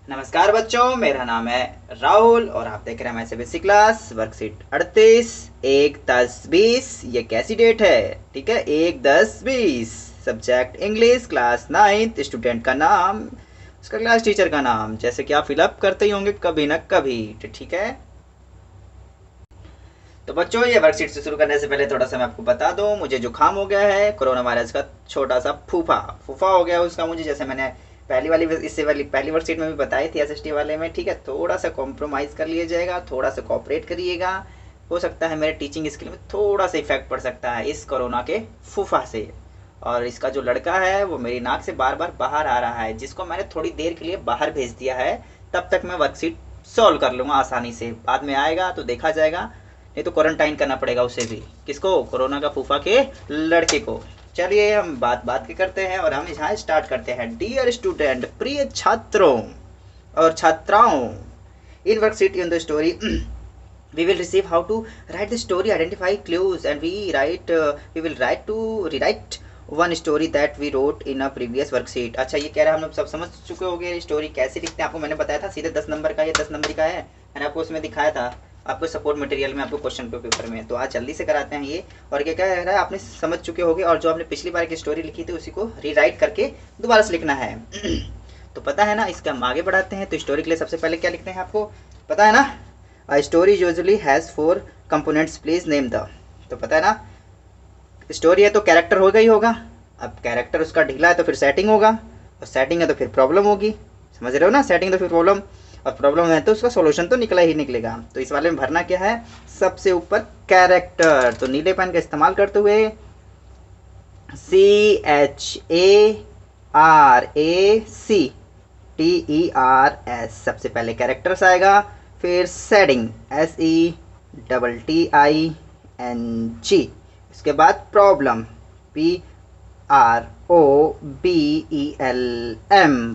नमस्कार बच्चों, मेरा नाम है राहुल और आप देख रहे हैं MSc क्लास वर्कशीट 38 1 10 20। ये कैसी डेट है? ठीक है, 1 10 20। Subject English, class 9th, student का नाम, उसका क्लास टीचर का नाम, जैसे कि आप फिलअप करते ही होंगे कभी ना कभी। ठीक है, तो बच्चों ये वर्कशीट से शुरू करने से पहले थोड़ा सा मैं आपको बता दूं, मुझे जुकाम हो गया है, कोरोना वायरस का छोटा सा फूफा हो गया उसका मुझे, जैसे मैंने पहली वर्कशीट में भी बताई थी SST वाले में। ठीक है, थोड़ा सा कॉम्प्रोमाइज़ कर लिया जाएगा, थोड़ा सा कॉपरेट करिएगा। हो सकता है मेरे टीचिंग स्किल में थोड़ा सा इफेक्ट पड़ सकता है इस कोरोना के फूफा से। और इसका जो लड़का है वो मेरी नाक से बार बार बाहर आ रहा है, जिसको मैंने थोड़ी देर के लिए बाहर भेज दिया है। तब तक मैं वर्कशीट सॉल्व कर लूँगा आसानी से, बाद में आएगा तो देखा जाएगा, नहीं तो क्वारंटाइन करना पड़ेगा उसे भी। किसको? कोरोना का फूफा के लड़के को। चलिए हम बात के करते हैं और हम यहाँ स्टार्ट करते हैं। डियर स्टूडेंट, प्रिय छात्रों और छात्राओं, in worksheet in the story we will receive how to write the story, identify clues, and we will rewrite one story that we wrote in a previous worksheet। अच्छा, ये कह रहा है हम लोग सब समझ चुके होंगे स्टोरी कैसे लिखते हैं। आपको मैंने बताया था सीधे 10 नंबर का, ये 10 नंबर का है, मैंने आपको उसमें दिखाया था, आपको सपोर्ट मटेरियल में, आपको क्वेश्चन पेपर में। तो आज जल्दी से कराते हैं ये। और क्या कह रहा है, आपने समझ चुके होंगे, और जो आपने पिछली बार की स्टोरी लिखी थी उसी को रीराइट करके दोबारा से लिखना है। तो पता है ना, इसका हम आगे बढ़ाते हैं। तो स्टोरी के लिए सबसे पहले क्या लिखते हैं आपको पता है ना? A story usually has 4 components, please name the। तो पता है ना, स्टोरी है तो कैरेक्टर होगा ही होगा। अब कैरेक्टर उसका ढीला है तो फिर सेटिंग होगा, और सेटिंग है तो फिर प्रॉब्लम होगी। समझ रहे हो ना? सेटिंग तो फिर प्रॉब्लम, और प्रॉब्लम है तो उसका सॉल्यूशन तो निकला ही निकलेगा। तो इस वाले में भरना क्या है? सबसे ऊपर कैरेक्टर। तो नीले पेन का इस्तेमाल करते हुए CHARACTERS, सबसे पहले कैरेक्टर्स आएगा, फिर सेटिंग SETTING, उसके बाद प्रॉब्लम PROBLEM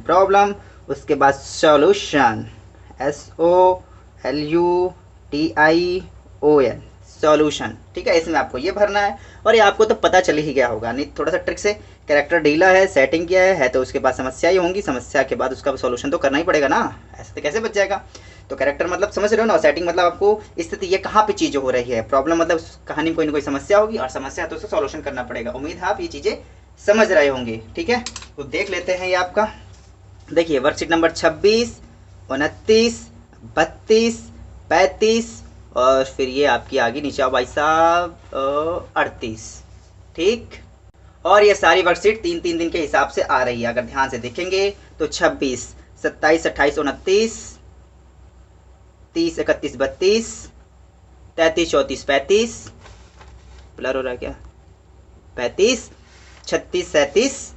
प्रॉब्लम, उसके बाद सॉल्यूशन SOLUTION सॉल्यूशन। ठीक है, इसमें आपको ये भरना है, और ये आपको तो पता चल ही गया होगा, नहीं थोड़ा सा ट्रिक से। कैरेक्टर ढीला है, सेटिंग किया है तो उसके बाद समस्या ही होंगी, समस्या के बाद उसका सॉल्यूशन तो करना ही पड़ेगा ना, ऐसे तो कैसे बच जाएगा। तो कैरेक्टर मतलब समझ रहे हो ना, सेटिंग मतलब आपको स्थिति, ये कहाँ पे चीज़ हो रही है, प्रॉब्लम मतलब कहानी में कोई ना कोई समस्या होगी, और समस्या है तो उसका सॉल्यूशन करना पड़ेगा। उम्मीद है आप ये चीज़ें समझ रहे होंगे। ठीक है, तो देख लेते हैं ये आपका। देखिए वर्कशीट नंबर 26, 29, 32, 35, और फिर ये आपकी आगे नीचे भाई साहब 38। ठीक, और ये सारी वर्कशीट 3-3 दिन के हिसाब से आ रही है। अगर ध्यान से देखेंगे तो 26, 27, 28, 29, 30, 31, 32, 33, 34, 35, ब्लर हो रहा है क्या, 35, 36, 37,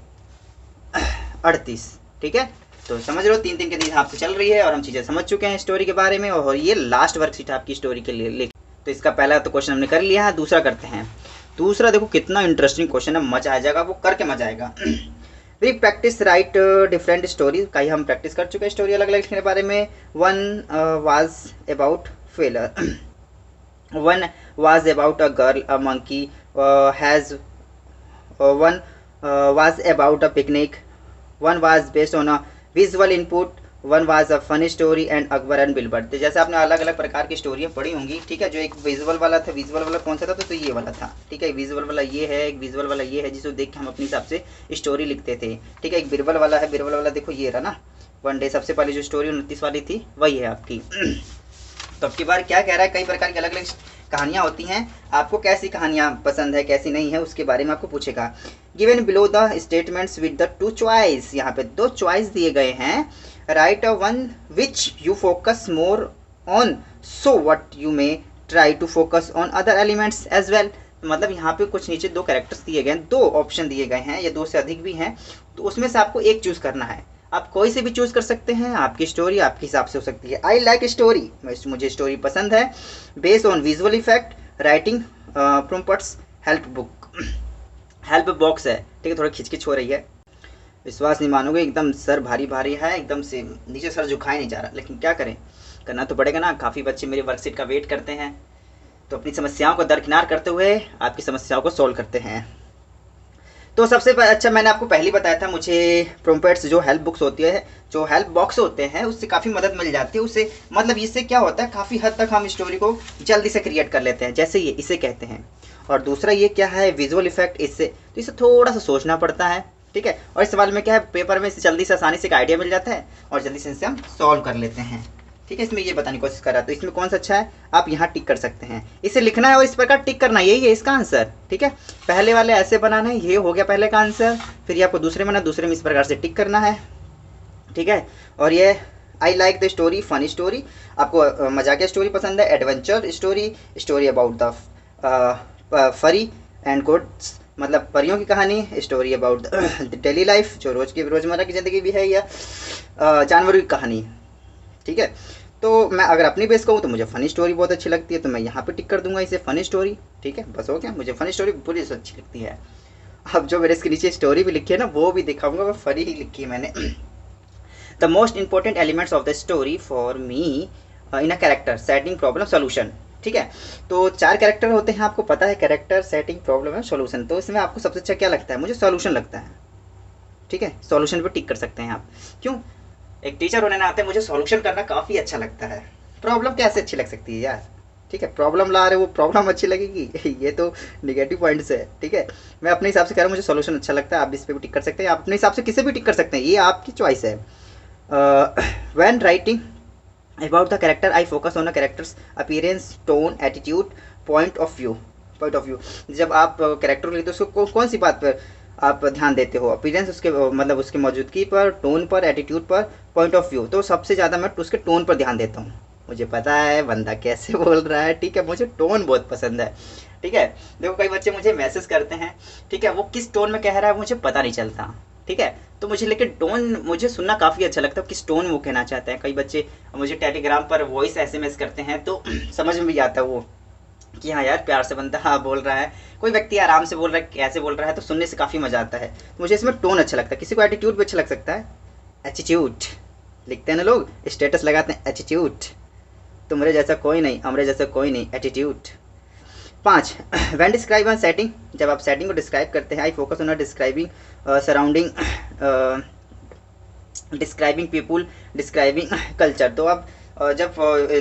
38। ठीक है, तो समझ लो 3-3 के हिसाब से चल रही है, और हम चीज़ें समझ चुके हैं स्टोरी के बारे में। और ये लास्ट वर्कशीट आपकी स्टोरी के लिए। तो इसका पहला तो क्वेश्चन हमने कर लिया है, दूसरा करते हैं। दूसरा देखो कितना इंटरेस्टिंग क्वेश्चन है, मजा आ जाएगा, वो करके मजा आएगा। We practice write different story, कहीं हम प्रैक्टिस कर चुके हैं स्टोरी अलग अलग लिखने के बारे में। One was about a girl, a monkey has, one was about a picnic, one was based on a visual input, one was a funny story, and Akbar and Birbal. तो जैसे आपने अलग अलग प्रकार की स्टोरियाँ पढ़ी होंगी। ठीक है, जो एक विजुअल वाला था, विजुअल वाला कौन सा था? तो ये वाला था। ठीक है, विजुअल वाला ये है, एक विजुअल वाला ये है, जिसको देख के हम अपने हिसाब से स्टोरी लिखते थे। ठीक है, एक बिरबल वाला है, बिरबल वाला देखो ये रहा ना, वन डे। सबसे पहले जो स्टोरी 29 वाली थी वही है आपकी। तो अब की बार क्या कह रहा है, कई प्रकार की अलग अलग कहानियाँ होती हैं, आपको कैसी कहानियाँ पसंद है कैसी नहीं है उसके बारे में आपको पूछेगा। Given below the statements with the 2 choice, यहाँ पे 2 चॉइस दिए गए हैं। Write one which you focus more on, so what you may try to focus on other elements as well. मतलब यहाँ पे कुछ नीचे 2 कैरेक्टर्स दिए गए हैं, 2 ऑप्शन दिए गए हैं, या 2 से अधिक भी हैं, तो उसमें से आपको एक चूज करना है। आप कोई से भी चूज कर सकते हैं, आपकी स्टोरी आपके हिसाब से हो सकती है। आई लाइक स्टोरी, मुझे स्टोरी पसंद है। Based on visual effect, writing prompts, help box है। ठीक है, थोड़ा खिचखिच हो रही है, विश्वास नहीं मानोगे, एकदम सर भारी भारी है, एकदम से नीचे सर झुकाए नहीं जा रहा, लेकिन क्या करें, करना तो पड़ेगा ना। काफ़ी बच्चे मेरे वर्कशीट का वेट करते हैं, तो अपनी समस्याओं को दरकिनार करते हुए आपकी समस्याओं को सॉल्व करते हैं। तो सबसे अच्छा मैंने आपको पहले बताया था, मुझे प्रोम्पेट्स जो हेल्प बुक्स होती है, जो हेल्प बॉक्स होते हैं, उससे काफ़ी मदद मिल जाती है। उससे मतलब इससे क्या होता है, काफ़ी हद तक हम स्टोरी को जल्दी से क्रिएट कर लेते हैं, जैसे ये इसे कहते हैं। और दूसरा ये क्या है, विजुअल इफेक्ट। इससे तो इसे थोड़ा सा सोचना पड़ता है, ठीक है। और इस सवाल में क्या है, पेपर में जल्दी से आसानी से एक आइडिया मिल जाता है और जल्दी से इसे हम सॉल्व कर लेते हैं, ठीक है। इसमें ये बताने की कोशिश कर रहा है, तो इसमें कौन सा अच्छा है, आप यहाँ टिक कर सकते हैं। इसे लिखना है और इस प्रकार टिक करना है, यही है इसका आंसर, ठीक है। पहले वाले ऐसे बनाना है, ये हो गया पहले का आंसर। फिर ये आपको दूसरे में दूसरे में इस प्रकार से टिक करना है, ठीक है। और ये I like the story, funny story, आपको मजाकिया स्टोरी पसंद है, adventure story, story about the फरी एंड गुड्स, मतलब परियों की कहानी, story about the daily life, जो रोजमर्रा की ज़िंदगी भी है, या जानवरों की कहानी, ठीक है। तो मैं अगर अपनी बेस कहूँ तो मुझे फ़नी स्टोरी बहुत अच्छी लगती है, तो मैं यहाँ पे टिक कर दूंगा इसे फ़नी स्टोरी, ठीक है। बस हो गया, मुझे फ़नी स्टोरी पूरी अच्छी लगती है। अब जो मेरे इसके नीचे स्टोरी भी लिखी है ना, वो भी दिखाऊंगा, वो फ़नी ही लिखी है मैंने। The most important elements of the story for me in a character, setting, problem, solution, ठीक है। तो 4 कैरेक्टर होते हैं, आपको पता है, character, setting, problem and solution. तो इसमें आपको सबसे अच्छा क्या लगता है, मुझे सोल्यूशन लगता है, ठीक है। सोल्यूशन पे टिक कर सकते हैं आप। क्यों, एक टीचर होने नाते मुझे सॉल्यूशन करना काफ़ी अच्छा लगता है। प्रॉब्लम कैसे अच्छी लग सकती है यार, ठीक है। प्रॉब्लम ला रहे वो प्रॉब्लम अच्छी लगेगी ये तो निगेटिव पॉइंट्स है, ठीक है। मैं अपने हिसाब से कह रहा हूँ, मुझे सॉल्यूशन अच्छा लगता है। आप इस पर भी टिक कर सकते हैं, आप अपने हिसाब से किसे भी टिक कर सकते हैं, ये आपकी चॉइस है। When writing about the character I focus on the characters appearance, tone, attitude, point of view. जब आप कैरेक्टर लिखते हो उसको कौन सी बात पर आप ध्यान देते हो, अपीयरेंस, उसके मतलब उसकी मौजूदगी पर, टोन पर, एटीट्यूड पर, पॉइंट ऑफ व्यू। तो सबसे ज़्यादा मैं उसके टोन पर ध्यान देता हूँ। मुझे पता है बंदा कैसे बोल रहा है, ठीक है, मुझे टोन बहुत पसंद है, ठीक है। देखो कई बच्चे मुझे मैसेज करते हैं, ठीक है, वो किस टोन में कह रहा है मुझे पता नहीं चलता, ठीक है। तो मुझे लेकिन टोन मुझे सुनना काफ़ी अच्छा लगता है, किस टोन वो कहना चाहते हैं। कई बच्चे मुझे टेलीग्राम पर वॉइस SMS करते हैं, तो समझ में भी आता है वो कि हाँ यार प्यार से बंदा हाँ बोल रहा है, कोई व्यक्ति आराम से बोल रहा है, कैसे बोल रहा है, तो सुनने से काफ़ी मज़ा आता है। तो मुझे इसमें टोन अच्छा लगता है। किसी को एटीट्यूड भी अच्छा लग सकता है, एटीट्यूड लिखते हैं ना लोग, स्टेटस लगाते हैं एटीट्यूड, तुम्हारे जैसा कोई नहीं, हमरे जैसा कोई नहीं, attitude. 5 when describe on setting, जब आप सेटिंग को डिस्क्राइब करते हैं, I focus on describing surrounding, describing people, describing culture. तो आप जब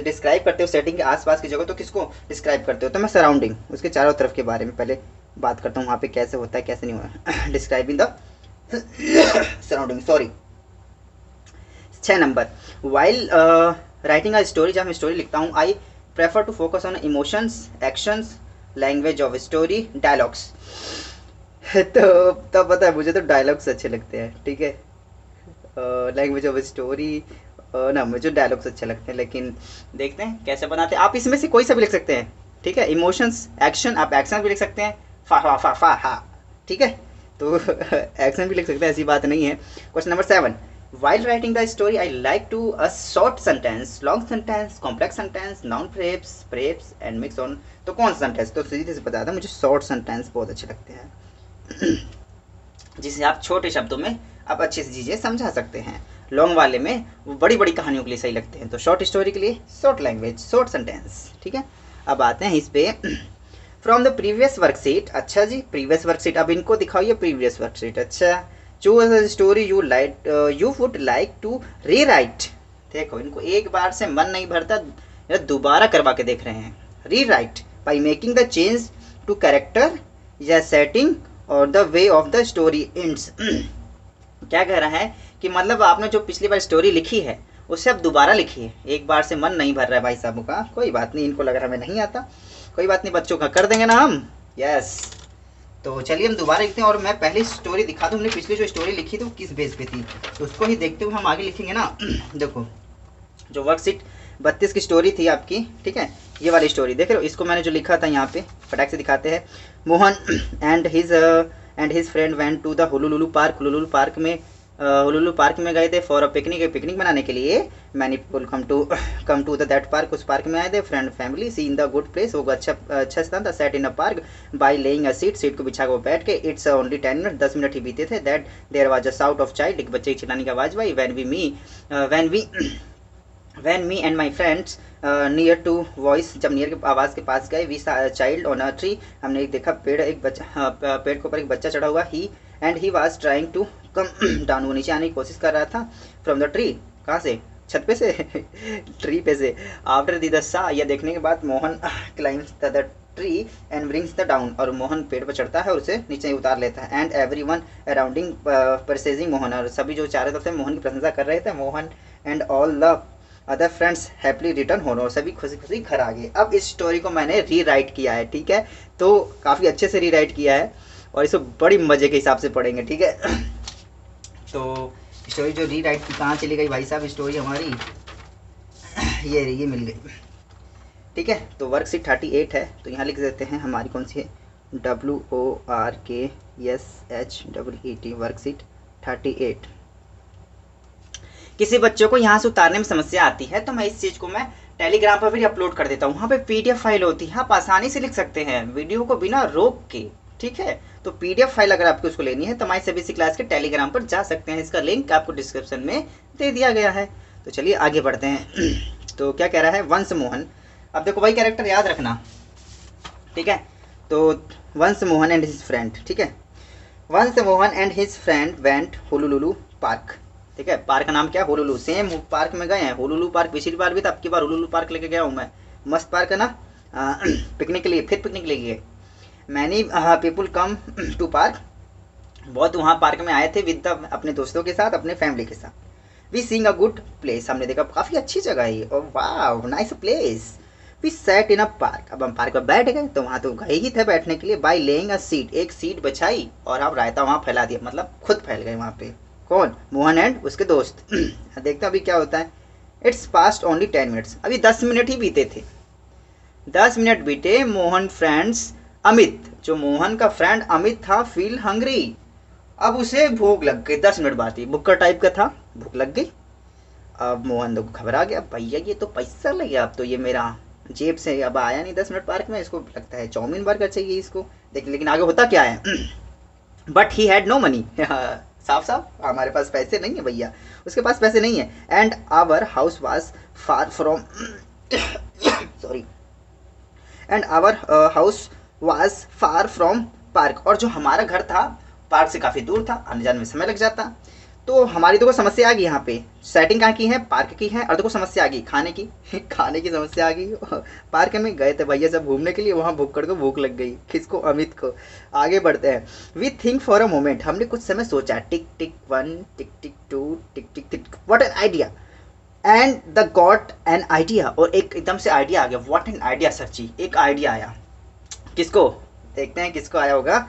डिस्क्राइब करते हो सेटिंग के आसपास की जगह, तो किसको डिस्क्राइब करते हो, तो मैं सराउंडिंग, उसके चारों तरफ के बारे में पहले बात करता हूँ, वहाँ पे कैसे होता है कैसे नहीं होता। Describing the surrounding, sorry. 6 number, while writing a story, जब मैं स्टोरी लिखता हूँ, I prefer to focus on emotions, actions, language of story, dialogues. तो पता है मुझे तो डायलॉग्स अच्छे लगते हैं, ठीक है। लैंग्वेज ऑफ स्टोरी ना, मुझे डायलॉग्स अच्छे लगते हैं, लेकिन देखते हैं कैसे बनाते हैं। आप इसमें से कोई सा भी लिख सकते हैं, ठीक है। इमोशंस, एक्शन, आप एक्शन भी लिख सकते हैं, फा हा, ठीक है। तो एक्शन भी लिख सकते हैं, ऐसी बात नहीं है। Question number 7, while writing the story I like to a short sentence, long sentence, complex sentence, noun phrase and mix on। तो कौन सा सेंटेंस, तो सीधे से बता था, मुझे शॉर्ट सेंटेंस बहुत अच्छे लगते हैं जिसे आप छोटे शब्दों में आप अच्छी सी चीज़ें समझा सकते हैं। लॉन्ग वाले में वो बड़ी बड़ी कहानियों के लिए सही लगते हैं, तो शॉर्ट स्टोरी के लिए शॉर्ट लैंग्वेज, शॉर्ट सेंटेंस, ठीक है। अब आते हैं इस पे, फ्रॉम द प्रीवियस वर्कशीट। अच्छा जी, प्रीवियस वर्कशीट, अब इनको दिखाइए प्रीवियस वर्कशीट। अच्छा, choose a story you like you would like to rewrite. देखो इनको एक बार से मन नहीं भरता, दोबारा करवा के देख रहे हैं। Rewrite by making the change to character या सेटिंग और the way of the story ends. क्या कह रहा है कि मतलब आपने जो पिछली बार स्टोरी लिखी है उससे अब दोबारा लिखिए, एक बार से मन नहीं भर रहा है भाई साहब का। कोई बात नहीं, इनको लग रहा है हमें नहीं आता, कोई बात नहीं, बच्चों का कर देंगे ना हम, यस। तो चलिए हम दोबारा लिखते हैं, और मैं पहली स्टोरी दिखा दूँ, हमने पिछली जो स्टोरी लिखी थी वो किस बेस पे थी, तो उसको ही देखते हुए हम आगे लिखेंगे ना। देखो जो वर्कशीट 32 की स्टोरी थी आपकी, ठीक है, ये वाली स्टोरी देख रहे हो, इसको मैंने जो लिखा था यहाँ पे फटाक से दिखाते हैं। Mohan and his friend went to the हुलुलुलु पार्क। हुलुलुलु पार्क में गए थे फॉर अ पिकनिक मनाने के लिए। Many people come to the that park, उस पार्क में आए थे। Friend family see in the good place, वो अच्छा स्थान था। Set in a park by laying a seat को बिछा के वो बैठ के। इट्स ओनली 10 मिनट, 10 मिनट ही बीते थे। That there was a shout of child, एक बच्चे की चिल्लाने की आवाज़ भाई। When we When me and my friends near to voice, जब नियर के आवाज़ के पास गए, we child on a tree, हमने एक देखा पेड़, एक बच्चा, पेड़ के ऊपर एक बच्चा चढ़ा हुआ, he was trying to come down, वो नीचे आने की कोशिश कर रहा था, फ्रॉम द ट्री, कहाँ से, छत पे से ट्री पे से। आफ्टर दी द सा, यह देखने के बाद Mohan climbs the tree and brings the down, और मोहन पेड़ पर चढ़ता है और उसे नीचे उतार लेता है। And everyone arounding pursuing Mohan, और सभी जो चारों तरफ से मोहन की प्रशंसा कर रहे थे, Mohan and all the other friends happily return होन, और सभी खुशी खुशी घर आ गए। अब इस स्टोरी को मैंने री राइट किया है, ठीक है, तो काफ़ी अच्छे से री राइट किया है और इसको बड़ी मज़े के हिसाब से पढ़ेंगे, ठीक है। तो स्टोरी जो री राइट की कहाँ चली गई भाई साहब, स्टोरी हमारी ये मिल गई, ठीक है। तो वर्कशीट 38 है, तो यहाँ लिख देते हैं हमारी कौन सी है, WORKSHEET, वर्कशीट 38। किसी बच्चों को यहाँ से उतारने में समस्या आती है तो मैं इस चीज़ को मैं टेलीग्राम पर भी अपलोड कर देता हूँ, वहाँ पे PDF फाइल होती है, आप आसानी से लिख सकते हैं वीडियो को बिना रोक के, ठीक है। तो PDF फाइल अगर आपको उसको लेनी है तो हमारी CBSE क्लास के टेलीग्राम पर जा सकते हैं, इसका लिंक आपको डिस्क्रिप्शन में दे दिया गया है। तो चलिए आगे बढ़ते हैं। तो क्या कह रहा है, वंश मोहन, अब देखो भाई कैरेक्टर याद रखना, ठीक है। तो वंश मोहन एंड हिज फ्रेंड, ठीक है, once Mohan and his friend went होलुलुलु पार्क, ठीक है, पार्क का नाम क्या, होलुलु, सेम पार्क में गए हैं, होलुलु पार्क पिछली बार भी था, अब की बार होलुलु पार्क लेके गया हूँ मैं, मस्त पार्क है ना, पिकनिक के लिए, फिर पिकनिक ले गए। Many people come to park, बहुत वहाँ पार्क में आए थे विद अपने दोस्तों के साथ, अपने फैमिली के साथ। We seeing a good place, हमने देखा काफ़ी अच्छी जगह है, और वाह nice place. We sat in a park, अब हम पार्क में बैठ गए, तो वहाँ तो गए ही थे बैठने के लिए। बाई लेइंग अ सीट, एक सीट बछाई और हम रायता वहाँ फैला दिया, मतलब खुद फैल गए वहाँ पे, कौन, मोहन एंड उसके दोस्त। देखते अभी क्या होता है। इट्स पास्ट ओनली 10 मिनट्स, अभी 10 मिनट ही बीते थे, 10 मिनट बीते। मोहन फ्रेंड्स अमित, जो मोहन का फ्रेंड अमित था, फील हंग्री, अब उसे भूख लग गई, 10 मिनट बाद ही भुक्कर टाइप का था, भूख लग गई। अब मोहन तो घबरा गया, भैया ये तो पैसा ले गया, अब तो ये मेरा जेब से अब आया नहीं 10 मिनट पार्क में, इसको लगता है चाउमीन बर्गर चाहिए इसको, लेकिन आगे होता क्या है। But he had no money, साफ साफ हमारे पास पैसे नहीं है भैया, उसके पास पैसे नहीं है। And our house was far from sorry, and our house was far from park, और जो हमारा घर था पार्क से काफ़ी दूर था, आने जाने में समय लग जाता। तो हमारी तो को समस्या आ गई यहाँ पे, सेटिंग कहाँ की है, पार्क की है, और देखो समस्या आ गई खाने की खाने की समस्या आ गई। पार्क में गए थे भैया सब घूमने के लिए, वहाँ भुक्कड़ को भूख लग गई, किसको, अमित को। आगे बढ़ते हैं। We think for a moment, हमने कुछ समय सोचा, tick tick 1 tick tick 2 tick tick tick, what an idea, and the got an idea, और एकदम से आइडिया आ गया, व्हाट एन आइडिया सच्ची, एक आइडिया आया, किसको, देखते हैं किसको आया होगा।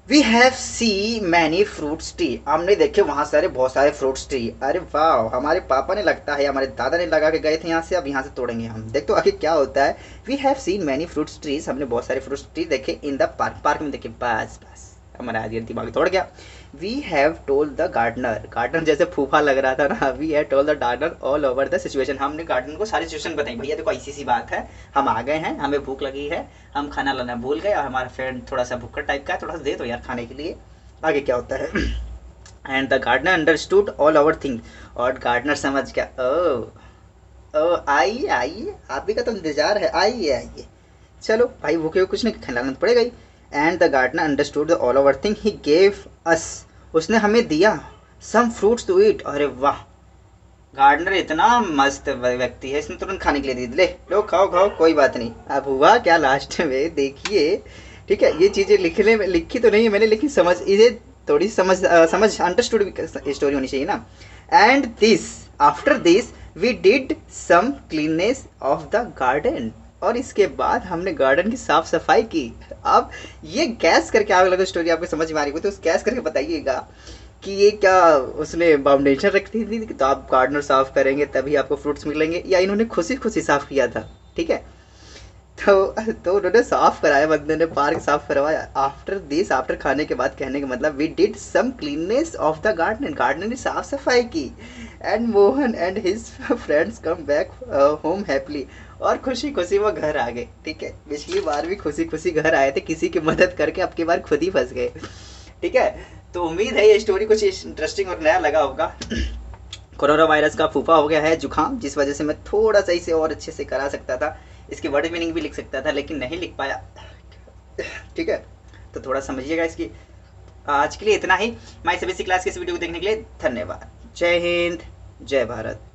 We have see many fruits tree, हमने देखे वहाँ सारे बहुत सारे फ्रूट्स ट्री, अरे वाह, हमारे पापा ने लगता है हमारे दादा ने लगा के गए थे यहाँ से, अब यहाँ से तोड़ेंगे हम, देख तो आखिर क्या होता है। We have seen many fruits trees, हमने बहुत सारे फ्रूट्स ट्री देखे, इन द पार्क, पार्क में देखे, बस बस हमारा आइडिया दिमाग तोड़ गया। We have told the gardener, gardener जैसे फूफा लग रहा था ना, we have told the gardener all over the situation, हमने गार्डनर को सारी सिचुएशन बताई, भैया देखो ऐसी सी बात है, हम आ गए हैं, हमें भूख लगी है, हम खाना लाना भूल गए, और हमारा फ्रेंड थोड़ा सा भूखा टाइप का है, थोड़ा सा दे दो यार खाने के लिए। आगे क्या होता है। And the gardener understood all our thing, और गार्डनर समझ गया, ओ आइए आइए, आप ही का तो इंतजार है, आइए आइए, चलो भाई भूखे हो कुछ नहीं, खिलाना तो पड़ेगा ही। And the gardener understood all over thing, he gave us, उसने हमें दिया, सम फ्रूट्स टू ईट, अरे वाह, गार्डनर इतना मस्त व्यक्ति है, इसने तुरंत खाने के लिए दी, ले लो खाओ खाओ कोई बात नहीं। अब हुआ क्या लास्ट में देखिए, ठीक है, ये चीज़ें लिखने में लिखी तो नहीं है मैंने, लेकिन समझ इसे थोड़ी समझ अंडरस्टूड स्टोरी होनी चाहिए ना। And this after this we did some cleanness of the garden, और इसके बाद हमने गार्डन की साफ सफाई की। अब ये गैस करके आगे लगा स्टोरी आपको समझ में आ रही हो तो गैस करके बताइएगा कि ये क्या उसने बाउंडेशन रखी थी कि तो आप गार्डनर साफ करेंगे तभी आपको फ्रूट्स मिलेंगे, या इन्होंने खुशी खुशी साफ किया था, ठीक है। तो उन्होंने साफ कराया, बंदे ने पार्क साफ करवाया। आफ्टर दिस, आफ्टर खाने के बाद, कहने का मतलब we did some cleanness of the garden, garden ने साफ सफाई की। And Mohan and his friends come back home happily, और खुशी खुशी वो घर आ गए, ठीक है। पिछली बार भी खुशी खुशी घर आए थे किसी की मदद करके, अब की बार खुद ही फंस गए, ठीक है। तो उम्मीद है ये स्टोरी कुछ इंटरेस्टिंग और नया लगा होगा। कोरोना वायरस का फूफा हो गया है जुकाम, जिस वजह से मैं थोड़ा सा इसे और अच्छे से करा सकता था, इसकी वर्ड मीनिंग भी लिख सकता था, लेकिन नहीं लिख पाया। ठीक है, तो थोड़ा समझिएगा इसकी। आज के लिए इतना ही। माई सीबीएसई क्लास की इस वीडियो को देखने के लिए धन्यवाद। जय हिंद, जय भारत।